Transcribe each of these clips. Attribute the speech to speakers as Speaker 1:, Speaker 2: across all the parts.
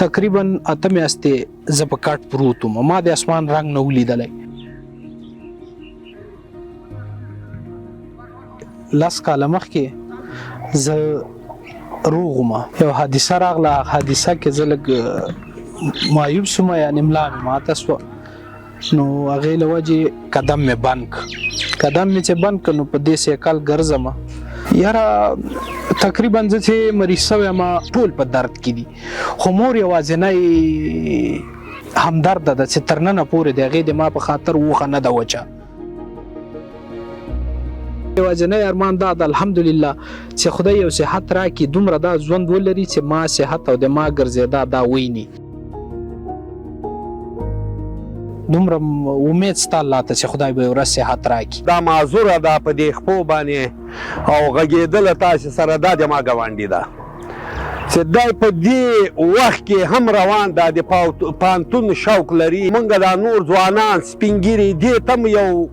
Speaker 1: تقریبا 8 میاشتې زه په کټ پروت وم ما د اسمان رنګ نه ولیدلی 10 کاله مخکې زه روغ وم یو حادثه راغله حادثه کې زه لږ معیوب شوم یعنې ملا مې ماته شوه نو هغې له وجې قدم مې بند چې بند کړ نو په دې سیکل ګرځم یاره تقریبا زه چې مریض شوی یم ټول په درد کې دي خو مور یوازینی همدرده ده چې تر ننه پورې د هغې د ما په خاطر وخه نه ده وچه یوازینی ارمان دا ده الحمدلله چې خدای یو صحت راکړي دومره دا ژوند ولري چې ما صحت او د ما ګرځېدا دا ویني دومره امید ستا الله ته چې خدای به یو ورځ صحت راکړي
Speaker 2: دا معذوره ده په دې خپو باندې او غږېدله تاسې سره دا د ما ګاونډي ده چې دی په دې وخت کې هم روان ده د پانتون شوق لري موږ دا نور ځوانان سپین ږیري دې ته هم یو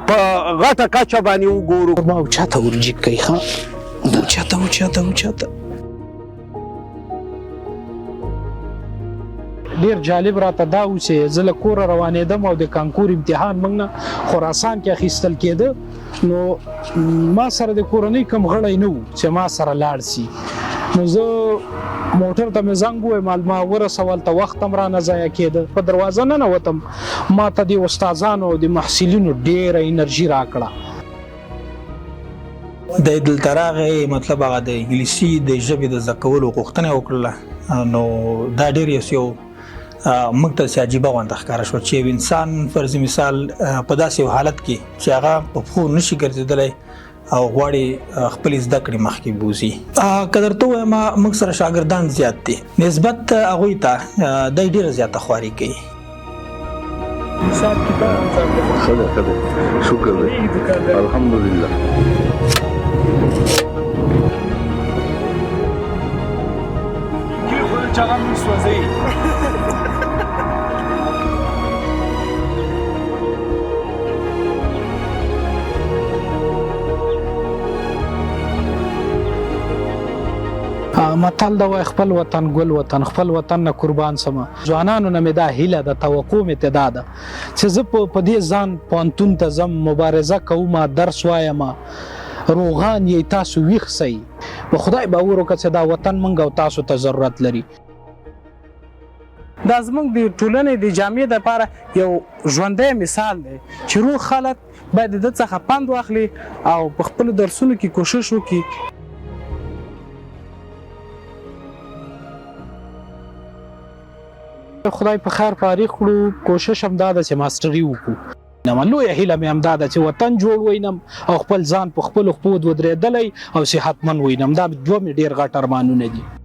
Speaker 2: په غټه کچه باندې وګورو
Speaker 1: ما اوچاته ورجیک کوي ښه اوچاته ډیر جالب راته دا و چې زه له کوره روانېدم او د کانکور امتحان موږ نه خراسان کې اخیستل کېده نو ما سره د کورنۍ کم غړی نه و چې ما سره لاړ شي نو زه موټر ته مې زنګ وویم ما ورسول ته وخت هم رانه ضایع کېده په دروازه ننوتم ما ته د استادانو او د محصلینو ډېره انرژي راکړه
Speaker 3: د دلته راغی مطلب هغه د انګلیسي د ژبې د زده کولو غوښتنه وکړله نو دا ډېر یو موږ ته عجیبه غونډه ښکاره شوه چې یو انسان فرض مثال په داسې یو حالت کې چې هغه په پښو نشي ګرځېدلی او غواړي خپل زده کړې مخکې بوځي که درته ووایم موږ سره شاګردان زیات دي نسبت هغوی ته دی ډېره زیاته خواري کوي
Speaker 4: ښه ده شکر دی الحمدلله
Speaker 1: متل دا وای خپل وطن ګل وطن خپل وطن نه قربان سم ځوانانو نه مې دا هیله ده توقع مې ته دا ده چې زه په دې ځان پوهنتون ته ځم مبارزه کوم درس وایم روغان یې تاسو ویښ سئ په خدای باور وکړه چې دا وطن موږ او تاسو ته ضرورت لري دا زموږ د ټولنې د جامعې دپاره یو ژوندی مثال دی چې روغ خلک باید د ده څخه پند واخلي او په خپلو درسونو کې کوشش وکړي خدای په خیر فارغ کړو کوشش هم دا ده چې ماسټري وکړو نو لویه هیله مې هم دا ده چې وطن جوړ وینم او خپل ځان په خپلو خپو ودرېدلی او صحتمند وینم دا دوه مې ډېر غټ ارمانونه دي